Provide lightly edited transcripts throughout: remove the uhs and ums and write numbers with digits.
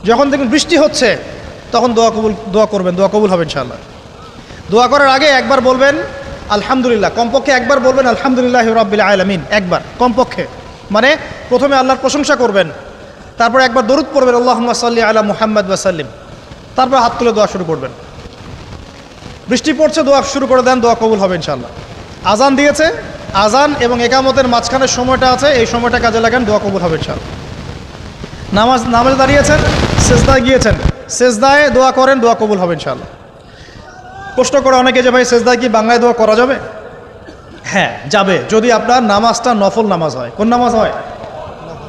যখন দেখবেন বৃষ্টি হচ্ছে তখন দোয়া করবেন, দোয়া কবুল হবে ইনশাআল্লাহ। দোয়া করার আগে একবার বলবেন আলহামদুলিল্লাহ, কমপক্ষে একবার বলবেন আলহামদুলিল্লাহি রাব্বিল আলামিন, একবার কমপক্ষে। মানে প্রথমে আল্লাহর প্রশংসা করবেন, তারপর একবার দরুদ পড়বেন আল্লাহুম্মা সাল্লি আলা মুহাম্মাদ ওয়া সাল্লিম, তারপর হাত তুলে দোয়া শুরু করবেন। বৃষ্টি পড়ছে, দোয়া শুরু করে দেন, দোয়া কবুল হবে ইনশাআল্লাহ। আজান দিয়েছে, আজান এবং একামতের মাঝখানের সময়টা আছে, এই সময়টা কাজে লাগান, দোয়া কবুল হবে ইনশাআল্লাহ। নামাজে দাঁড়িয়েছেন, সেজদায় গিয়েছেন, সেজদায় দোয়া করেন, দোয়া কবুল হবে ইনশাআল্লাহ। প্রশ্ন করে অনেকে যে ভাই সেজদায় কি বাংলায় দোয়া করা যাবে? হ্যাঁ যাবে, যদি আপনার নামাজটা নফল নামাজ হয়। কোন নামাজ হয়?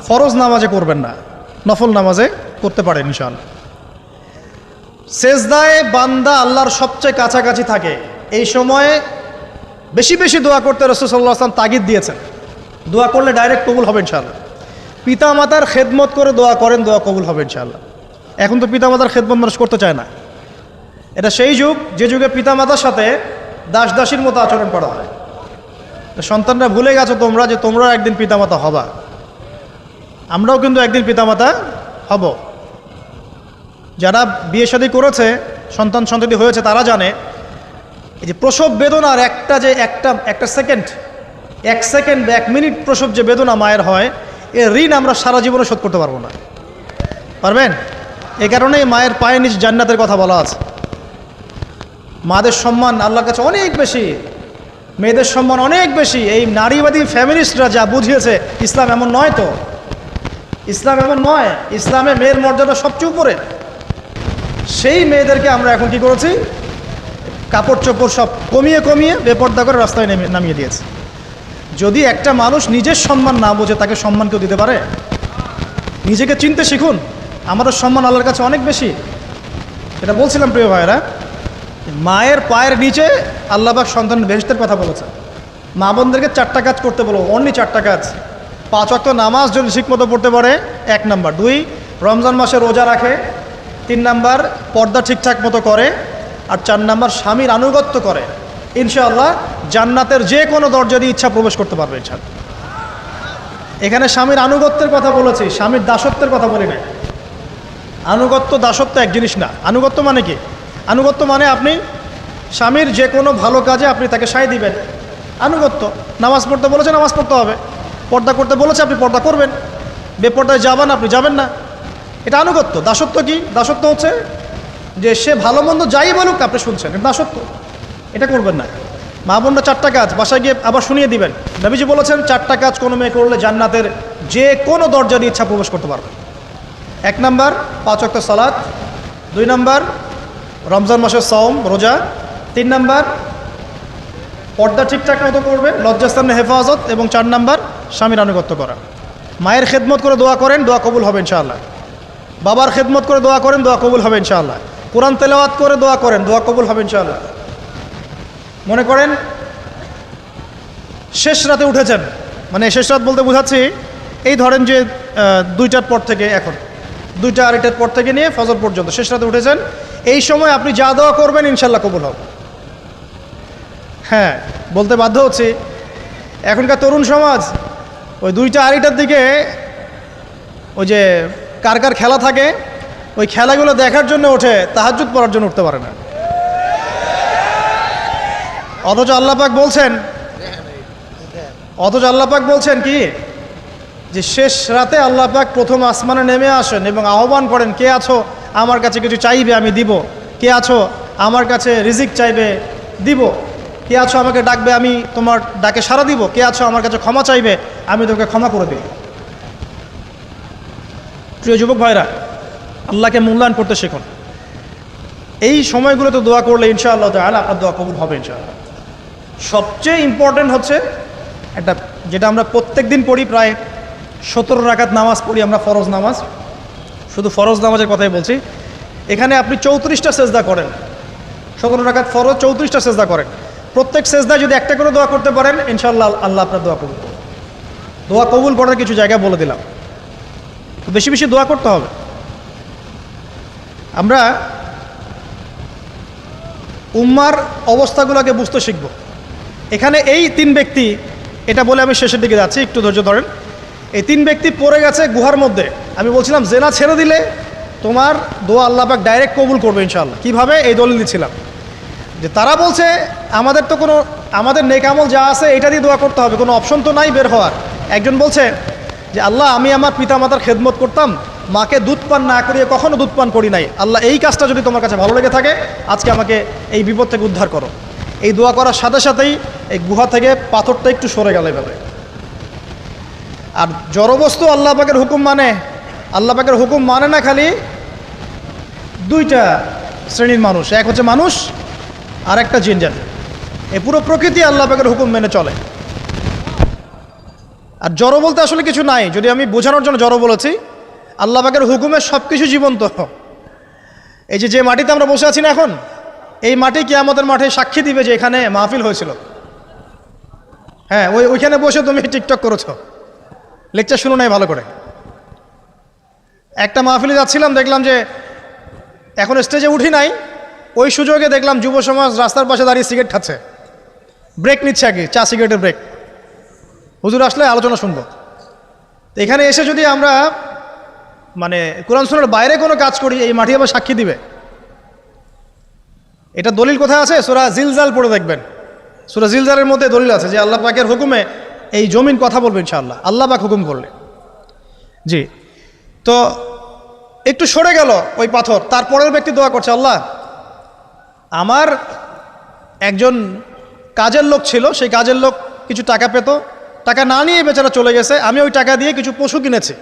ফরজ নামাজে করবেন না, নফল নামাজে করতে পারেন ইনশাআল্লাহ। সেজদায় বান্দা আল্লাহর সবচেয়ে কাছাকাছি থাকে, এই সময়ে বেশি বেশি দোয়া করতে রাসূল সাল্লাল্লাহু আলাইহি ওয়াসাল্লাম তাগিদ দিয়েছেন। দোয়া করলে ডাইরেক্ট কবুল হবে ইনশাআল্লাহ। পিতামাতার খেদমত করে দোয়া করেন, দোয়া কবুল হবে ইনশাআল্লাহ। এখন তো পিতামাতার খেদমত মানুষ করতে চায় না। এটা সেই যুগ যে যুগে পিতামাতার সাথে দাস দাসীর মতো আচরণ করা হয়। সন্তানরা ভুলে গেছো তোমরা যে তোমরাও একদিন পিতামাতা হবা। আমরাও কিন্তু একদিন পিতামাতা হব। যারা বিয়ে শাদী করেছে, সন্তান সন্ততি হয়েছে, তারা জানে এই যে প্রসব বেদনার একটা সেকেন্ড, 1 সেকেন্ড বা 1 মিনিট প্রসব যে বেদনা মায়ের হয়, এর ঋণ আমরা সারা জীবনে শোধ করতে পারবো না। পারবেন? এই কারণেই মায়ের পায়ের নিচ জান্নাতের কথা বলা আছে। মাদের সম্মান আল্লাহর কাছে অনেক বেশি, মেয়েদের সম্মান অনেক বেশি। এই নারীবাদী ফ্যামিলিস্টরা যা বুঝিয়েছে, ইসলাম এমন নয়। তো ইসলাম এমন নয়, ইসলামে মেয়ের মর্যাদা সবচেয়ে উপরে। সেই মেয়েদেরকে আমরা এখন কি করেছি? কাপড় চোপড় সব কমিয়ে কমিয়ে বেপর্দা করে রাস্তায় নামিয়ে দিয়েছে। যদি একটা মানুষ নিজের সম্মান না বোঝে, তাকে সম্মান কেউ দিতে পারে? নিজেকে চিনতে শিখুন। আমাদের সম্মান আল্লাহর কাছে অনেক বেশি। এটা বলছিলাম প্রিয় ভাইয়েরা, মায়ের পায়ের নিচে আল্লাহ পাক সন্তানের বেহেশতের কথা বলেছে। মা বোনদেরকে 4টা কাজ করতে বলো, অনলি 4টা কাজ। 5 ওয়াক্ত নামাজ যদি ঠিকমতো পড়তে পারে, 1 নাম্বার। 2, রমজান মাসে রোজা রাখে। 3 নাম্বার, পর্দা ঠিকঠাক মতো করে। আর 4 নাম্বার, স্বামীর আনুগত্য করে। ইনশাআল্লাহ জান্নাতের যে কোনো দরজা দিয়ে ইচ্ছা প্রবেশ করতে পারবে ইনশাআল্লাহ। এখানে স্বামীর আনুগত্যের কথা বলেছি, স্বামীর দাসত্বের কথা বলি না। আনুগত্য দাসত্ব এক জিনিস না। আনুগত্য মানে কি? আনুগত্য মানে আপনি স্বামীর যে কোনো ভালো কাজে আপনি তাকে সায় দিবেন, আনুগত্য। নামাজ পড়তে বলেছে, নামাজ পড়তে হবে। পর্দা করতে বলেছে, আপনি পর্দা করবেন। বেপর্দায় যাবেন, আপনি যাবেন না। এটা আনুগত্য। দাসত্ব কি? দাসত্ব হচ্ছে যে সে ভালো মন্দ যাই বলুক আপনি শুনছেন, এটা দাসত্ব। এটা করবেন না। মা বোনরা 4টা কাজ বাসায় গিয়ে আবার শুনিয়ে দিবেন। নবীজি বলেছেন 4টা কাজ কোনো মেয়ে করলে জান্নাতের যে কোনো দরজা দিয়ে ইচ্ছা প্রবেশ করতে পারবে। 1 নাম্বার, 5 ওয়াক্ত সালাত। 2 নাম্বার, রমজান মাসের সওম রোজা। 3 নাম্বার, পর্দা ঠিকঠাক মতো করবে, লজ্জাস্থানের হেফাজত। এবং 4 নাম্বার, স্বামীর আনুগত্য করা। মায়ের খেদমত করে দোয়া করেন, দোয়া কবুল হবে ইনশাআল্লাহ। বাবার খেদমত করে দোয়া করেন, দোয়া কবুল হবে ইনশাআল্লাহ। কোরআন তেলাওয়াত করে দোয়া করেন, দোয়া কবুল হবে ইনশাআল্লাহ। মনে করেন শেষ রাতে উঠেছেন, মানে শেষ রাত বলতে বোঝাচ্ছি এই ধরেন যে 2টার পর থেকে, এখন 2টা 2:30টার পর থেকে নিয়ে ফজর পর্যন্ত শেষ রাতে উঠেছেন। এই সময় আপনি যা দোয়া করবেন ইনশাআল্লাহ কবুল হবে। হ্যাঁ, বলতে বাধ্য হচ্ছি, এখনকার তরুণ সমাজ ওই 2টা 2:30টার দিকে ওই যে কার কার খেলা থাকে, ওই খেলাগুলো দেখার জন্য ওঠে, তাহাজ্জুদ পড়ার জন্য উঠতে পারে না। অথচ আল্লাহ পাক বলছেন কি, যে শেষ রাতে আল্লাহ পাক প্রথম আসমানে নেমে আসেন এবং আহ্বান করেন, কে আছো আমার কাছে কিছু চাইবে আমি দিব, কে আছো আমার কাছে রিজিক চাইবে দিব, কে আছো আমাকে ডাকবে আমি তোমার ডাকে সাড়া দিব, কে আছো আমার কাছে ক্ষমা চাইবে আমি তোকে ক্ষমা করে দিই। প্রিয় যুবক ভাইরা, আল্লাহকে মূল্যায়ন করতে শিখুন। এই সময়গুলোতে দোয়া করলে ইনশাআল্লাহ তাআলা আপনার দোয়া কবুল হবে ইনশাআল্লাহ। সবচেয়ে ইম্পর্টেন্ট হচ্ছে একটা, যেটা আমরা প্রত্যেক দিন পড়ি, প্রায় 17 রাকাত নামাজ পড়ি আমরা, ফরজ নামাজ। শুধু ফরজ নামাজের কথাই বলছি। এখানে আপনি 34টা সেজদা করেন। 17 রাকাত ফরজ, 34টা সেজদা করেন। প্রত্যেক সেজদায় যদি একটা করে দোয়া করতে পারেন ইনশাআল্লাহ আল্লাহ আপনার দোয়া কবুল করবেন। দোয়া কবুল করার কিছু জায়গা বলে দিলাম, বেশি বেশি দোয়া করতে হবে। আমরা উম্মার অবস্থাগুলোকে বুঝতে শিখব। এখানে এই 3 ব্যক্তি, এটা বলে আমি শেষের দিকে যাচ্ছি, একটু ধৈর্য ধরেন। এই 3 ব্যক্তি পড়ে গেছে গুহার মধ্যে। আমি বলছিলাম জেনা ছেড়ে দিলে তোমার দোয়া আল্লাহ পাক ডাইরেক্ট কবুল করবে ইনশাআল্লাহ। কীভাবে? এই দলিল দিচ্ছিলাম যে তারা বলছে আমাদের তো কোনো আমাদের নেক আমল যা আছে এটা দিয়ে দোয়া করতে হবে, কোনো অপশন তো নাই বের হওয়ার। একজন বলছে যে আল্লাহ আমি আমার পিতামাতার খেদমত করতাম, মাকে দুধ পান না করিয়ে কখনো দুধ পান করি নাই, আল্লাহ এই কাজটা যদি তোমার কাছে ভালো লেগে থাকে আজকে আমাকে এই বিপদ থেকে উদ্ধার করো। এই দোয়া করার সাথে সাথেই এই গুহা থেকে পাথরটা একটু সরে গেল এভাবে। আর জড়বস্তু আল্লাহ পাকের হুকুম মানে, আল্লাহ পাকের হুকুম মানে না খালি দুইটা শ্রেণীর মানুষ, এক হচ্ছে মানুষ আর একটা জিন জাতি। এই পুরো প্রকৃতি আল্লাহ পাকের হুকুম মেনে চলে। আর জড় বলতে আসলে কিছু নাই, যদি আমি বোঝানোর জন্য জড় বলেছি, আল্লাহ পাকের হুকুমে সব কিছু জীবন্ত। এই যে মাটিতে আমরা বসে আছি না এখন, এই মাটি কিয়ামতের মাঠে সাক্ষী দিবে যে এখানে মাহফিল হয়েছিল। হ্যাঁ, ওইখানে বসে তুমি টিকটক করেছ, লেকচার শুনো নাই ভালো করে। একটা মাহফিলে যাচ্ছিলাম, দেখলাম যে এখন স্টেজে উঠি নাই, ওই সুযোগে দেখলাম যুব সমাজ রাস্তার পাশে দাঁড়িয়ে সিগারেট খাচ্ছে, ব্রেক নিচ্ছে আর কি, চা সিগারেটের ব্রেক। হুজুর আসলে আলোচনা শুনবো। তো এখানে এসে যদি আমরা মানে কোরআন সুন্নাহর বাইরে কোনো কাজ করি, এই মাটি আবার সাক্ষী দিবে। এটা দলিল কোথায় আছে? সূরা জিলজাল পড়ে দেখবেন। সূরা জিলজালের মধ্যে দলিল আছে যে আল্লাহ পাকের হুকুমে এই জমিন কথা বলবে ইনশাআল্লাহ, আল্লাহ পাক হুকুম করলে। জি, তো একটু সরে গেল ওই পাথর, তারপরের ব্যক্তি দোয়া করছে, আল্লাহ আমার একজন কাজের লোক ছিল, সেই কাজের লোক কিছু টাকা পেত, টাকা না নিয়ে বেচারা চলে গেছে, আমি ওই টাকা দিয়ে কিছু পশু কিনেছি,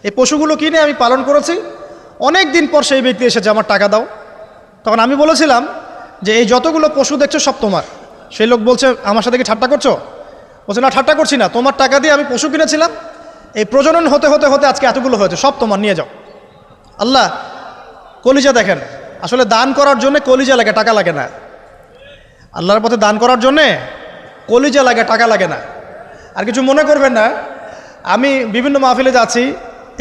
এই পশুগুলো কিনে আমি পালন করেছি, অনেক দিন পর সেই ব্যক্তি এসেছে আমার টাকা দাও। তখন আমি বলেছিলাম যে এই যতগুলো পশু দেখছো সব তোমার। সেই লোক বলছে আমার সাথে কি ঠাট্টা করছো? বলছে না, ঠাট্টা করছি না, তোমার টাকা দিয়ে আমি পশু কিনেছিলাম, এই প্রজনন হতে হতে হতে আজকে এতগুলো হয়েছে, সব তোমার, নিয়ে যাও। আল্লাহ কলিজা দেখেন, আসলে দান করার জন্য কলিজা লাগে, টাকা লাগে না। আল্লাহর পথে দান করার জন্যে কলিজা লাগে, টাকা লাগে না। আর কিছু মনে করবেন না, আমি বিভিন্ন মাহফিলে যাচ্ছি,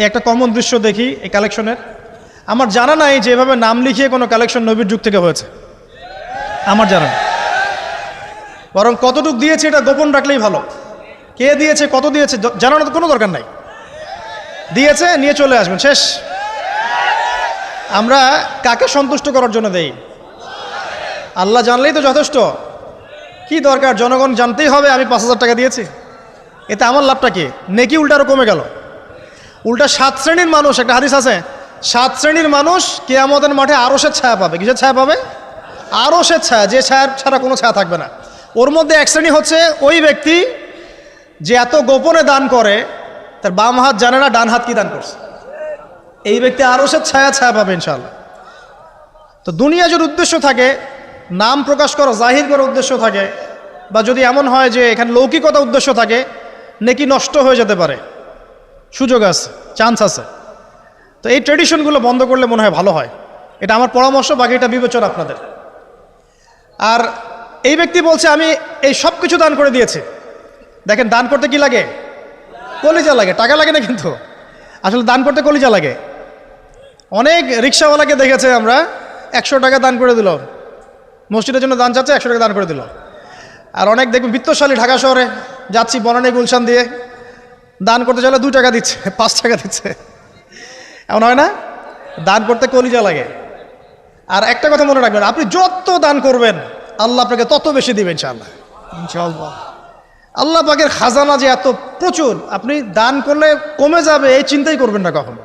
এই একটা কমন দৃশ্য দেখি এই কালেকশনের। আমার জানা নাই যে এভাবে নাম লিখিয়ে কোনো কালেকশন নবীর যুগ থেকে হয়েছে, আমার জানা নেই। বরং কতটুকু দিয়েছে এটা গোপন রাখলেই ভালো। কে দিয়েছে, কত দিয়েছে জানানোর কোনো দরকার নাই, দিয়েছে নিয়ে চলে আসবেন, শেষ। আমরা কাকে সন্তুষ্ট করার জন্য দেই? আল্লাহ জানলেই তো যথেষ্ট। কি দরকার জনগণ জানতেই হবে আমি 5,000 টাকা দিয়েছি? এতে আমার লাভটা কি? নেকি উল্টা আরও কমে গেল। উল্টা 7 শ্রেণীর মানুষ, একটা হাদিস আছে, 7 শ্রেণীর মানুষ কিয়ামতের মাঠে আরশের ছায়া পাবে। কিসের ছায়া পাবে? আরশের ছায়া, যে ছায়া ছাড়া কোনো ছায়া থাকবে না। ওর মধ্যে এক শ্রেণী হচ্ছে ওই ব্যক্তি যে এত গোপনে দান করে, তার বাম হাত জানে না ডান হাত কি দান করছে। এই ব্যক্তি আরশের ছায়া পাবে ইনশাআল্লাহ। তো দুনিয়া যদি উদ্দেশ্য থাকে, নাম প্রকাশ করা, জাহির করার উদ্দেশ্য থাকে, বা যদি এমন হয় যে এখানে লৌকিকতা উদ্দেশ্য থাকে, নেকি নষ্ট হয়ে যেতে পারে, সুযোগ আছে, চান্স আছে। তো এই ট্রেডিশনগুলো বন্ধ করলে মনে হয় ভালো হয়। এটা আমার পরামর্শ, বাকি এটা বিবেচনা আপনাদের। আর এই ব্যক্তি বলছে আমি এই সব কিছু দান করে দিয়েছি। দেখেন, দান করতে কি লাগে? কলিজা লাগে, টাকা লাগে না কিন্তু। আসলে দান করতে কলিজা লাগে। অনেক রিক্সাওয়ালাকে দেখেছে আমরা, 100 টাকা দান করে দিল, মসজিদের জন্য দান চাচ্ছে, 100 টাকা দান করে দিল। আর অনেক দেখবেন বিত্তশালী, ঢাকা শহরে যাচ্ছি বনানী গুলশান দিয়ে, দান করতে চাইলে 2 টাকা দিচ্ছে, 5 টাকা দিচ্ছে। এমন হয় না? দান করতে কলিজা লাগে। আর একটা কথা মনে রাখবেন, আপনি যত দান করবেন আল্লাহ আপনাকে তত বেশি দিবেন ইনশাআল্লাহ। ইনশাআল্লাহ আল্লাহ পাকের খাজানা যে এত প্রচুর, আপনি দান করলে কমে যাবে এই চিন্তাই করবেন না কখনো।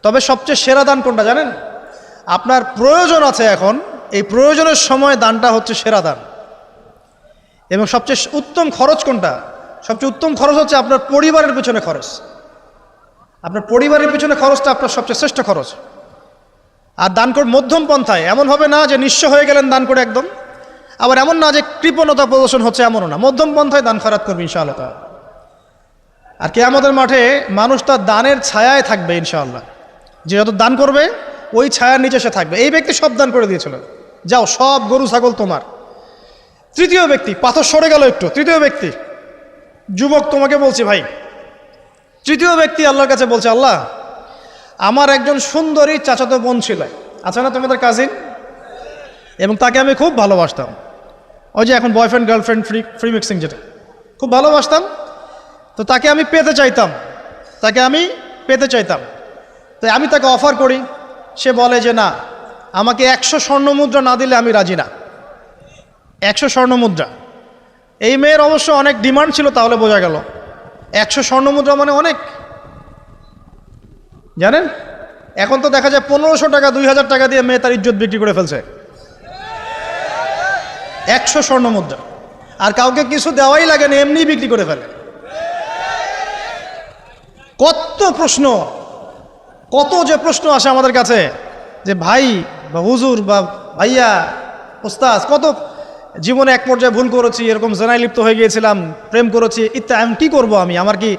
তবে সবচেয়ে সেরা দান কোনটা জানেন? আপনার প্রয়োজন আছে এখন, এই প্রয়োজনের সময় দানটা হচ্ছে সেরা দান। এবং সবচেয়ে উত্তম খরচ কোনটা? সবচেয়ে উত্তম খরচ হচ্ছে আপনার পরিবারের পিছনে খরচ। আপনার পরিবারের পিছনে খরচটা আপনার সবচেয়ে শ্রেষ্ঠ খরচ। আর দান করে মধ্যম পন্থায়, এমন হবে না যে নিঃস্ব হয়ে গেলেন দান করে একদম, আবার এমন না যে কৃপণতা প্রদর্শন হচ্ছে, এমনও না। মধ্যম পন্থায় দান খয়রাত করবে ইনশাআল্লাহ। আর কিয়ামতের মাঠে মানুষ তার দানের ছায়ায় থাকবে ইনশাআল্লাহ। যে যত দান করবে ওই ছায়ার নিচে সে থাকবে। এই ব্যক্তি সব দান করে দিয়েছিল, যাও সব গরু ছাগল তোমার। তৃতীয় ব্যক্তি, পাথর সরে গেল একটু, তৃতীয় ব্যক্তি, যুবক তোমাকে বলছি ভাই, তৃতীয় ব্যক্তি আল্লাহর কাছে বলছে, আল্লাহ আমার একজন সুন্দরী চাচাতো বোন ছিল, আছে না তোমাদের কাজিন, এবং তাকে আমি খুব ভালোবাসতাম। ওই যে এখন বয়ফ্রেন্ড গার্লফ্রেন্ড ফ্রি মিক্সিং, যেটা খুব ভালোবাসতাম। তো তাকে আমি পেতে চাইতাম, তাই আমি তাকে অফার করি সে বলে যে না, আমাকে 100 স্বর্ণমুদ্রা না দিলে আমি রাজি না। 100 স্বর্ণমুদ্রা। এই মেয়ের অবশ্য অনেক ডিমান্ড ছিল, তাহলে বোঝা গেল 100 স্বর্ণমুদ্রা মানে অনেক। জানেন, এখন তো দেখা যায় 1500 টাকা 2000 টাকা দিয়ে মেয়ে তার ইজ্জত বিক্রি করে ফেলছে। 100 স্বর্ণমুদ্রা, আর কাউকে কিছু দেওয়াই লাগে না, এমনি বিক্রি করে ফেলে। কত প্রশ্ন, কত যে প্রশ্ন আসে আমাদের কাছে যে ভাই বা হুজুর বা ভাইয়া ওস্তাদ, কত জীবনে এক পর্যায়ে ভুল করেছি, এরকম জেনায় লিপ্ত হয়ে গিয়েছিলাম, প্রেম করেছি ইত্যাদি, আমি কী করবো, আমার কি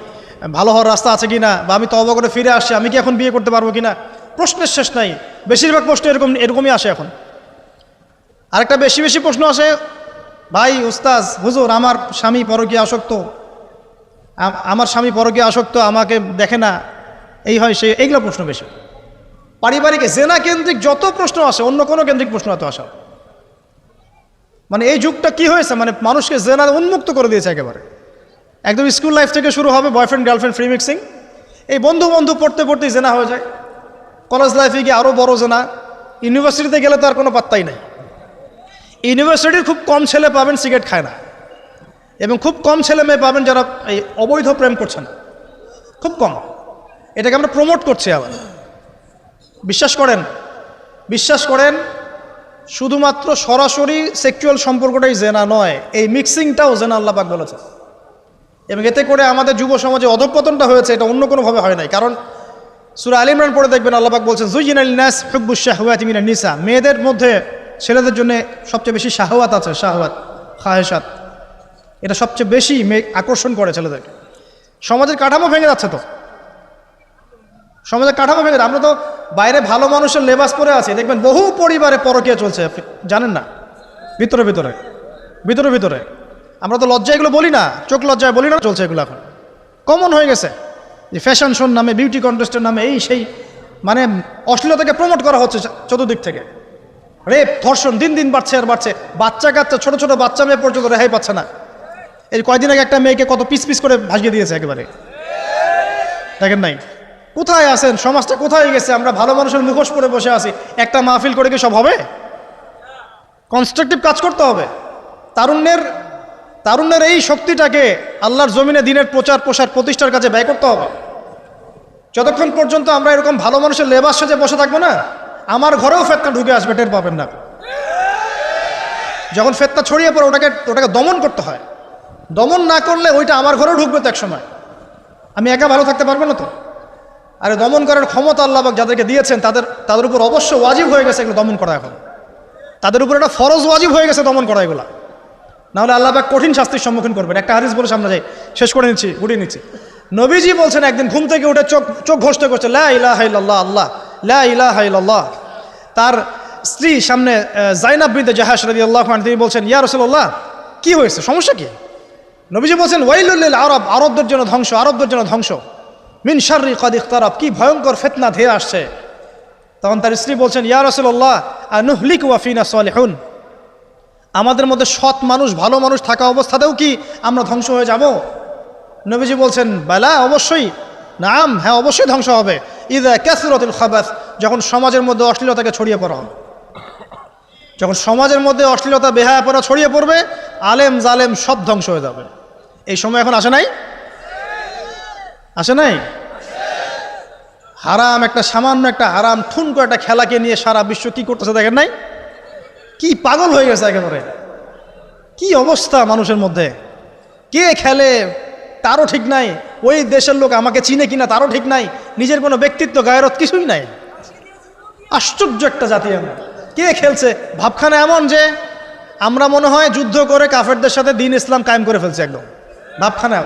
ভালো হওয়ার রাস্তা আছে কিনা, বা আমি তওবা করে ফিরে আসছি, আমি কি এখন বিয়ে করতে পারবো কিনা। প্রশ্নের শেষ নাই। বেশিরভাগ প্রশ্ন এরকমই আসে এখন। আরেকটা বেশি বেশি প্রশ্ন আসে, ভাই উস্তাজ হুজুর, আমার স্বামী পরকীয়া আসক্ত, আমাকে দেখে না, এই হয় সে, এইগুলো প্রশ্ন বেশি। পারিবারিক জেনা কেন্দ্রিক যত প্রশ্ন আসে, অন্য কোনো কেন্দ্রিক প্রশ্ন এত আসা, মানে এই যুগটা কি হয়েছে, মানে মানুষকে জেনা উন্মুক্ত করে দিয়েছে একেবারে। একদম স্কুল লাইফ থেকে শুরু হবে বয়ফ্রেন্ড গার্লফ্রেন্ড ফ্রি মিক্সিং, এই বন্ধু পড়তে পড়তেই জেনা হয়ে যায়। কলেজ লাইফে গিয়ে আরও বড় জেনা। ইউনিভার্সিটিতে গেলে তো আর কোনো পাত্তাই নাই। ইউনিভার্সিটির খুব কম ছেলে পাবেন সিগারেট খায় না, এবং খুব কম ছেলে মেয়ে পাবেন যারা এই অবৈধ প্রেম করছে না, খুব কম। এটাকে আমরা প্রমোট করছি আবার। বিশ্বাস করেন শুধুমাত্র সরাসরি সেক্সুয়াল সম্পর্কটাই জেনা নয়, এই মিক্সিংটাও জেনা আল্লাহ পাক বলেছে। এবং এতে করে আমাদের যুব সমাজে অধঃপতনটা হয়েছে, এটা অন্য কোনোভাবে হয় নাই। কারণ সূরা আল ইমরান পড়ে দেখবেন আল্লাহ পাক বলছেন যুয়িনা লিন-নাস হুব্বুশ শাহওয়াতি মিনান নিসা, মেয়েদের মধ্যে ছেলেদের জন্য সবচেয়ে বেশি শাহওয়াত আছে, শাহওয়াত খাহেসাত, এটা সবচেয়ে বেশি আকর্ষণ করে ছেলেদেরকে। সমাজের কাঠামো ভেঙে যাচ্ছে তো, সমাজের কাঠামো ভেঙে। আমরা তো বাইরে ভালো মানুষের লেবাস পরে আছি, দেখবেন বহু পরিবারে পরকীয়া চলছে, জানেন না, ভিতরে ভিতরে। আমরা তো লজ্জা এগুলো বলি না, চোখ লজ্জায় বলি না, চলছে এগুলো এখন কমন হয়ে গেছে। যে ফ্যাশন শোর নামে, বিউটি কন্টেস্টের নামে, এই সেই, মানে অশ্লীলতাকে প্রমোট করা হচ্ছে চতুর্দিক থেকে। রেপ ধর্ষণ দিন দিন বাড়ছে আর বাড়ছে। বাচ্চা কাচ্চা, ছোট ছোট বাচ্চা মেয়ে পর্যন্ত রেহাই পাচ্ছে না। এই কয়দিন আগে একটা মেয়েকে কত পিস পিস করে ভাসিয়ে দিয়েছে একেবারে, দেখেন নাই? কোথায় আছেন? সমাজটা কোথায় গেছে? আমরা ভালো মানুষের মুখোশ পরে বসে আছি। একটা মাহফিল করে কি সব হবে? কনস্ট্রাকটিভ কাজ করতে হবে। তারুণ্যের এই শক্তিটাকে আল্লাহর জমিনে দিনের প্রচার প্রসার প্রতিষ্ঠার কাজে ব্যয় করতে হবে। যতক্ষণ পর্যন্ত আমরা এরকম ভালো মানুষের লেবাস সাজে বসে থাকবো না, আমার ঘরেও ফেতনা ঢুকে আসবে, টের পাবেন না। যখন ফেতনা ছড়িয়ে পড়ে ওটাকে দমন করতে হয়। দমন না করলে ওইটা আমার ঘরেও ঢুকবে তো এক সময়, আমি একা ভালো থাকতে পারবো না তো। আরে দমন করার ক্ষমতা আল্লাহ পাক যাদেরকে দিয়েছেন তাদের উপর অবশ্য ওয়াজিব হয়ে গেছে এগুলো দমন করা। এখন তাদের উপর একটা ফরজ ওয়াজিব হয়ে গেছে দমন করা এগুলা, নাহলে আল্লাহ পাক কঠিন শাস্তির সম্মুখীন করবেন। একটা হাদিস বলে সামনে যাই, শেষ করে গুটিয়ে নিচ্ছি। নবীজি বলছেন একদিন ঘুম থেকে উঠে চোখ ঘষতে করছে লা ইলাহা ইল্লাল্লাহ, আল্লাহ লা ইলাহা ইল্লাল্লাহ। তার স্ত্রী সামনে জাইনাব বিনতে জাহাশ রাদিয়াল্লাহু আনহা, তিনি বলছেন ইয়া রাসূলুল্লাহ, কি হয়েছে, সমস্যা কি? নবীজি বলছেন ওয়াইলুল লিল আরব, আরবদের জন্য ধ্বংস, মিন শাররি কাদ ইখতারাব, কি ভয়ঙ্কর ফিতনা ধেয়ে আসছে। তখন তার স্ত্রী বলছেন ইয়া রাসূলুল্লাহ আনুহলিকু ওয়া ফিনা সালিহুন, আমাদের মধ্যে সৎ মানুষ ভালো মানুষ থাকা অবস্থাতেও কি আমরা ধ্বংস হয়ে যাব? নবীজি বলছেন বালা, অবশ্যই, নাম, হ্যাঁ অবশ্যই ধ্বংস হবে। ইযা কাসরাতুল খাবাস, যখন সমাজের মধ্যে অশ্লীলতাকে ছড়িয়ে পড়া হবে, যখন সমাজের মধ্যে অশ্লীলতা বেহায়াপনা ছড়িয়ে পড়বে, আলেম জালেম সব ধ্বংস হয়ে যাবে। এই সময় এখন আসে নাই? হারাম, একটা সামান্য একটা হারাম ঠুনকো একটা খেলাকে নিয়ে সারা বিশ্ব কি করতেছে দেখেন নাই? কি পাগল হয়ে গেছে একেবারে, কি অবস্থা মানুষের মধ্যে। কে খেলে তারও ঠিক নাই, ওই দেশের লোক আমাকে চিনে কিনা তারও ঠিক নাই, নিজের কোনো ব্যক্তিত্ব গায়রত কিছুই নাই। আশ্চর্য একটা জাতি আমরা। কে খেলছে? ভাবখানা এমন যে আমরা মনে হয় যুদ্ধ করে কাফেরদের সাথে দ্বীন ইসলাম কায়েম করে ফেলছে, একদম ভাবখানা।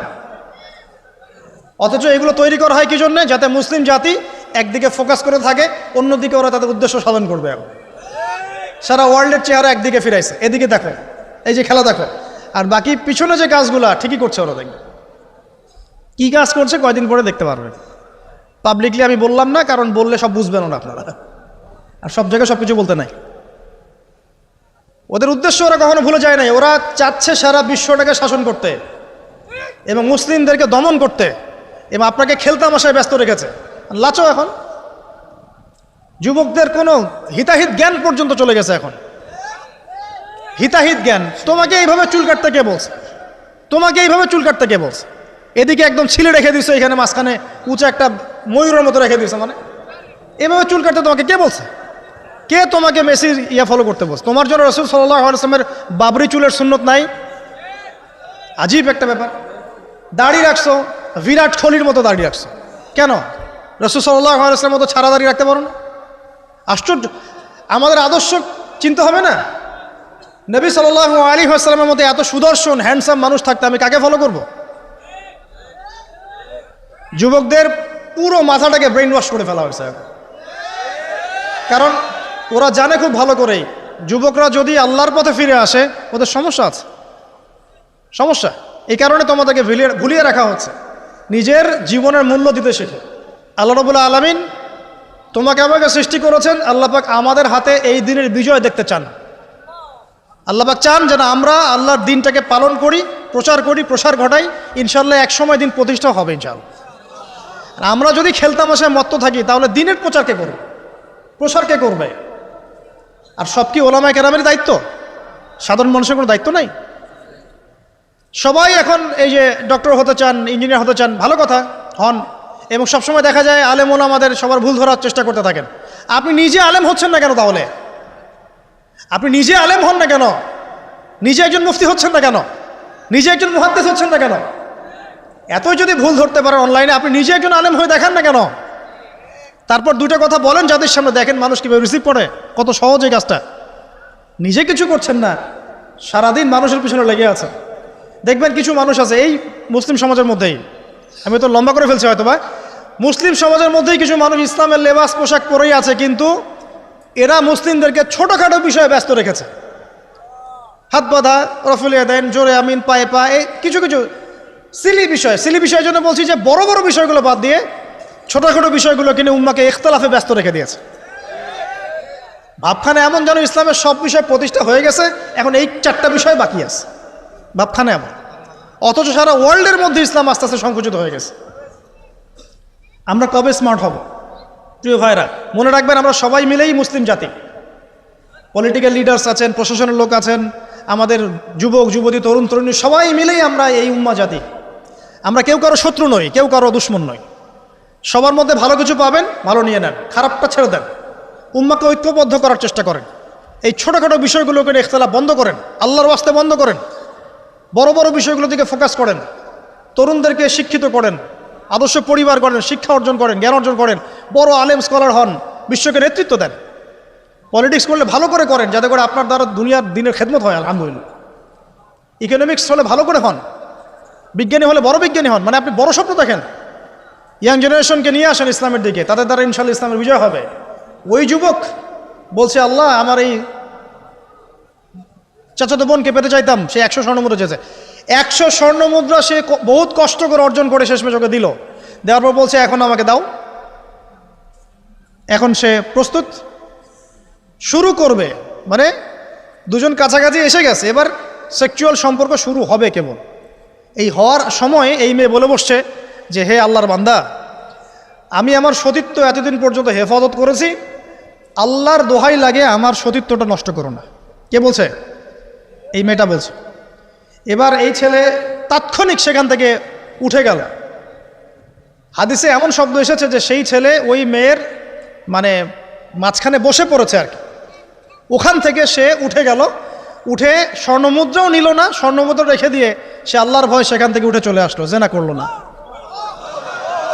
অথচ এগুলো তৈরি করা হয় কি জন্য? যাতে মুসলিম জাতি একদিকে ফোকাস করে থাকে, অন্যদিকে ওরা তাদের উদ্দেশ্য সাধন করবে। এখন সারা ওয়ার্ল্ডের চেহারা একদিকে ফিরাইছে, এদিকে দেখো, এই যে খেলা দেখো, আর বাকি পিছনে যে কাজগুলা ঠিকই করছে ওরা। দেখবে কি কাজ করছে কয়দিন পরে দেখতে পারবে। পাবলিকলি আমি বললাম না, কারণ বললে সব বুঝবেন না আপনারা, আর সব জায়গায় সব কিছু বলতে নাই। ওদের উদ্দেশ্য ওরা কখনো ভুলে যায় নাই। ওরা চাচ্ছে সারা বিশ্বটাকে শাসন করতে এবং মুসলিমদেরকে দমন করতে, এবং আপনাকে খেলতামাশায় ব্যস্ত রেখেছে। লাচো এখন যুবকদের কোনো হিতাহিত জ্ঞান পর্যন্ত চলে গেছে এখন। হিতাহিত জ্ঞান, তোমাকে এইভাবে চুল কাটতে কে বলছে? তোমাকে এইভাবে চুল কাটতে কে বলছে? এদিকে একদম ছিলে রেখে দিছো, এখানে মাঝখানে উঁচা একটা ময়ূরের মতো রেখে দিছো, মানে এভাবে চুল কাটতে তোমাকে কে বলছে? কে তোমাকে মেসির ফলো করতে বলছে? তোমার জন্য রাসূল সাল্লাল্লাহু আলাইহি ওয়াসাল্লামের বাবরি চুলের সুন্নত নাই? আজীব একটা ব্যাপার। দাড়ি রাখছো, বিরাট কোহলির মতো দাড়ি রাখছো, কেন? রাসূল সাল্লাল্লাহু আলাইহি ওয়াসাল্লামের মতো ছাড়া দাড়ি রাখতে পারো না? আশ্চর্য। আমাদের আদর্শ চিন্তা হবে না? নবী সাল্লাল্লাহু আলাইহি ওয়াসাল্লামের মতো এত সুদর্শন হ্যান্ডসাম মানুষ থাকতে আমি কাকে ফলো করব? যুবকদের পুরো মাথাটাকে ব্রেইন ওয়াশ করে ফেলা হয়েছে এখন। কারণ ওরা জানে খুব ভালো করেই, যুবকরা যদি আল্লাহর পথে ফিরে আসে ওদের সমস্যা আছে, সমস্যা। এই কারণে তোমাদেরকে ভুলিয়ে রাখা হচ্ছে। নিজের জীবনের মূল্য দিতে শেখো। আল্লাহ রাব্বুল আলামিন তোমাকে আমাকে সৃষ্টি করেছেন, আল্লাহ পাক আমাদের হাতে এই দিনের বিজয় দেখতে চান। আল্লাহ পাক চান যেন আমরা আল্লাহর দিনটাকে পালন করি, প্রসার ঘটাই। ইনশাল্লাহ এক সময় দিন প্রতিষ্ঠা হবে ইনশাল্লাহ। আর আমরা যদি খেলতামাশায় মত্ত থাকি তাহলে দিনের প্রচার কে করবে? প্রসার কে করবে? আর সব কি ওলামায়ে কেরামের দায়িত্ব? সাধারণ মানুষের কোনো দায়িত্ব নাই? সবাই এখন এই যে ডক্টর হতে চান, ইঞ্জিনিয়ার হতে চান, ভালো কথা, হন। এবং সবসময় দেখা যায় আলেম ওলামাদের সবার ভুল ধরার চেষ্টা করতে থাকেন। আপনি নিজে আলেম হচ্ছেন না কেন? তাহলে আপনি নিজে আলেম হন না কেন? নিজে একজন মুফতি হচ্ছেন না কেন? নিজে একজন মুহাদ্দিস হচ্ছেন না কেন? এতই যদি ভুল ধরতে পারেন অনলাইনে, আপনি নিজে একজন আলেম হয়ে দেখান না কেন? তারপর দুটো কথা বলেন যাদের সামনে, দেখেন মানুষ কীভাবে রিসিভ করে। কত সহজ এই কাজটা। নিজে কিছু করছেন না, সারাদিন মানুষের পিছনে লেগে আছে। দেখবেন কিছু মানুষ আছে এই মুসলিম সমাজের মধ্যেই, আমি তো লম্বা করে ফেলছি হয়তো বা, মুসলিম সমাজের মধ্যেই কিছু মানুষ ইসলামের লেবাস পোশাক পরেই আছে, কিন্তু এরা মুসলিমদেরকে ছোটোখাটো বিষয়ে ব্যস্ত রেখেছে। হাত বাঁধা, রফুলিয়া দেন, জোরে আমিন, পায়ে পা, এই কিছু কিছু সিলি বিষয়ের জন্য বলছি যে বড় বড় বিষয়গুলো বাদ দিয়ে ছোটোখাটো বিষয়গুলো কিনে উম্মাকে ইখতিলাফে ব্যস্ত রেখে দিয়েছে। ভাবখানে এমন যেন ইসলামের সব বিষয় প্রতিষ্ঠা হয়ে গেছে, এখন এই 4টা বিষয় বাকি আছে। ভাবখানে এমন, অথচ সারা ওয়ার্ল্ডের মধ্যে ইসলাম আস্তে আস্তে সংকুচিত হয়ে গেছে। আমরা কবে স্মার্ট হব? প্রিয় ভাইরা, মনে রাখবেন আমরা সবাই মিলেই মুসলিম জাতি। পলিটিক্যাল লিডার্স আছেন, প্রশাসনের লোক আছেন, আমাদের যুবক যুবতী, তরুণ তরুণী, সবাই মিলেই আমরা এই উম্মা জাতি। আমরা কেউ কারো শত্রু নই, কেউ কারো দুশ্মন নই। সবার মধ্যে ভালো কিছু পাবেন, ভালো নিয়ে নেন, খারাপটা ছেড়ে দেন। উম্মাকে ঐক্যবদ্ধ করার চেষ্টা করেন। এই ছোটোখাটো বিষয়গুলোকে ইখতিলাফ বন্ধ করেন, আল্লাহর ওয়াস্তে বন্ধ করেন। বড় বড় বিষয়গুলোর দিকে ফোকাস করেন। তরুণদেরকে শিক্ষিত করেন, আদর্শ পরিবার করেন, শিক্ষা অর্জন করেন, জ্ঞান অর্জন করেন, বড় আলেম স্কলার হন, বিশ্বকে নেতৃত্ব দেন। পলিটিক্স করলে ভালো করে করেন, যাতে করে আপনার দ্বারা দুনিয়ার দিনের খেদমত হয়, আলহামদুলিল্লাহ। ইকোনমিক্স হলে ভালো করে হন, বিজ্ঞানী হলে বড় বিজ্ঞানী হন, মানে আপনি বড় স্বপ্ন দেখেন। ইয়াং জেনারেশনকে নিয়ে আসেন ইসলামের দিকে, তাদের দ্বারা ইনশাআল্লাহ ইসলামের বিজয় হবে। ওই যুবক বলছে, আল্লাহ আমার এই চাচাতো বোনকে পেতে চাইতাম, সে 100 স্বর্ণমুদ্রা চেয়েছে। 100 স্বর্ণমুদ্রা সে বহুত কষ্ট করে অর্জন করে শেষমেশ ওকে দিল। দেওয়ার পর বলছে এখন আমাকে দাও। এখন সে প্রস্তুত, শুরু করবে, মানে দুজন কাছাকাছি এসে গেছে, এবার সেক্সুয়াল সম্পর্ক শুরু হবে কেবল। এই হওয়ার সময় এই মেয়ে বলে বসছে যে হে আল্লাহর বান্দা, আমি আমার সতীত্ব এতদিন পর্যন্ত হেফাজত করেছি, আল্লাহর দোহাই লাগে আমার সতীত্বটা নষ্ট করো না। কে বলছে? এই মেয়েটা বলছে। এবার এই ছেলে তাৎক্ষণিক সেখান থেকে উঠে গেল। হাদিসে এমন শব্দ এসেছে যে সেই ছেলে ওই মেয়ের মানে মাঝখানে বসে পড়েছে আর কি। ওখান থেকে সে উঠে গেল, উঠে স্বর্ণমুদ্রাও নিল না, স্বর্ণমুদ্রা রেখে দিয়ে সে আল্লাহর ভয় সেখান থেকে উঠে চলে আসলো, জেনা করলো না।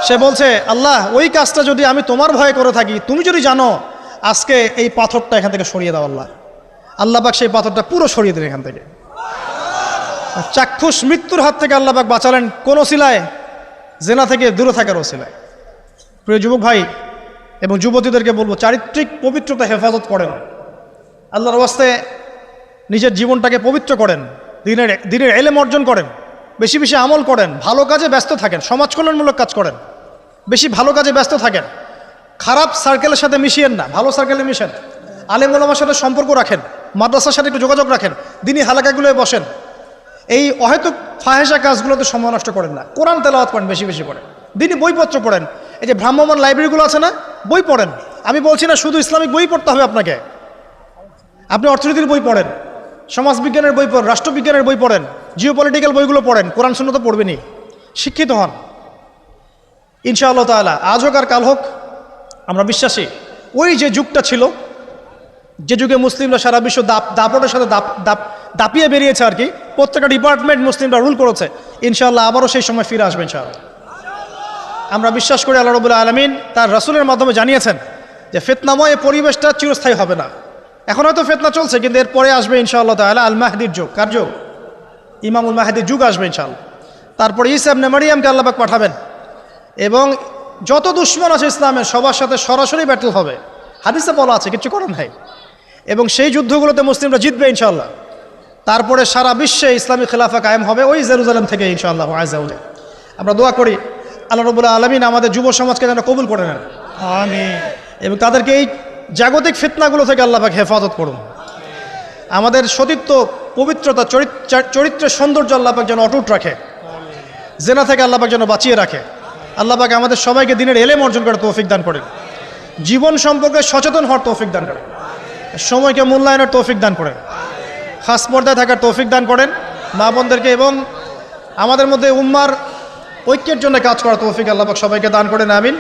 সে বলছে, আল্লাহ ওই কাজটা যদি আমি তোমার ভয়ে করে থাকি, তুমি যদি জানো, আজকে এই পাথরটা এখান থেকে সরিয়ে দাও আল্লাহ। আল্লাহ পাক সেই পাথরটা পুরো সরিয়ে দিলেন এখান থেকে। চাক্ষুষ মৃত্যুর হাত থেকে আল্লাহ পাক বাঁচালেন কোন ওসিলায়? জেনা থেকে দূরে থাকার ওসিলায়। প্রিয় যুবক ভাই এবং যুবতীদেরকে বলবো, চারিত্রিক পবিত্রতা হেফাজত করেন, আল্লাহর ওয়াস্তে নিজের জীবনটাকে পবিত্র করেন, দিনের ইলম অর্জন করেন, বেশি বেশি আমল করেন, ভালো কাজে ব্যস্ত থাকেন, সমাজ কল্যাণমূলক কাজ করেন, বেশি ভালো কাজে ব্যস্ত থাকেন। খারাপ সার্কেলের সাথে মিশিয়েন না, ভালো সার্কেলে মিশেন। আলেম ওলামার সাথে সম্পর্ক রাখেন, মাদ্রাসার সাথে একটু যোগাযোগ রাখেন, দিনী হালাকাগুলোয় বসেন। এই অহেতুক ফাহেসা কাজগুলোতে সময় নষ্ট করেন না। কোরআন তেলাওয়াত করেন, বেশি বেশি করেন, দিনী বইপত্র পড়েন। এই যে ভ্রাম্যমান লাইব্রেরিগুলো আছে না, বই পড়েন। আমি বলছি না শুধু ইসলামিক বই পড়তে হবে আপনাকে, আপনি অর্থনীতির বই পড়েন, সমাজবিজ্ঞানের বই পড়েন, রাষ্ট্রবিজ্ঞানের বই পড়েন, জিওপলিটিক্যাল বইগুলো পড়েন, কোরআন সুন্নাহ তো পড়বেনই, শিক্ষিত হন ইনশাআল্লাহ তাআলা। আজ হোক আর কাল হোক আমরা বিশ্বাসী ওই যে যুগটা ছিল, যে যুগে মুসলিমরা সারা বিশ্ব দাপটের সাথে দাপিয়ে বেরিয়েছে আর কি, প্রত্যেকটা ডিপার্টমেন্ট মুসলিমরা রুল করেছে, ইনশাআল্লাহ আবারও সেই সময় ফিরে আসবে ইনশাআল্লাহ। আমরা বিশ্বাস করি আল্লাহ রাব্বুল আলামিন তার রাসূলের মাধ্যমে জানিয়েছেন যে ফিতনাময় পরিবেশটা চিরস্থায়ী হবে না। এখন হয়তো ফিতনা চলছে, কিন্তু এরপরে আসবে ইনশাআল্লাহ তাআলা আল মাহদির যুগ। কার যুগ? ইমামুল মাহদির যুগ আসবে ইনশাআল্লাহ। তারপরে ঈসা ইবনে মারইয়ামকে আল্লাহ পাক পাঠাবেন এবং যত দুশমন আছে ইসলামের সবার সাথে সরাসরি ব্যাটল হবে, হাদিসে বলা আছে, কিছু করার নাই। এবং সেই যুদ্ধগুলোতে মুসলিমরা জিতবে ইনশাআল্লাহ। তারপরে সারা বিশ্বে ইসলামী খেলাফা কায়েম হবে ওই জেরুজালেম থেকে ইনশাআল্লাহ আযজা ওয়া জাল। আমরা দোয়া করি আল্লাহ রাব্বুল আলামিন আমাদের যুব সমাজকে যেন কবুল করে নেন, আমিন, এবং তাদেরকে এই জাগতিক ফিতনাগুলো থেকে আল্লাহ পাক হেফাজত করুন। আমাদের সতীত্ব, পবিত্রতা, চরিত্রের সৌন্দর্য আল্লাহ পাক যেন অটুট রাখে, জেনা থেকে আল্লাহ পাক যেন বাঁচিয়ে রাখে। আল্লাহ পাক আমাদের সবাইকে দিনের এলেম অর্জন করার তৌফিক দান করেন, জীবন সম্পর্কে সচেতন হওয়ার তৌফিক দান করেন, সময়কে মূল্যায়নের তৌফিক দান করেন, খাস পর্দায় থাকার তৌফিক দান করেন মা বোনদেরকে, এবং আমাদের মধ্যে উম্মার ঐক্যের জন্য কাজ করার তৌফিক আল্লাহ পাক সবাইকে দান করেন, আমিন।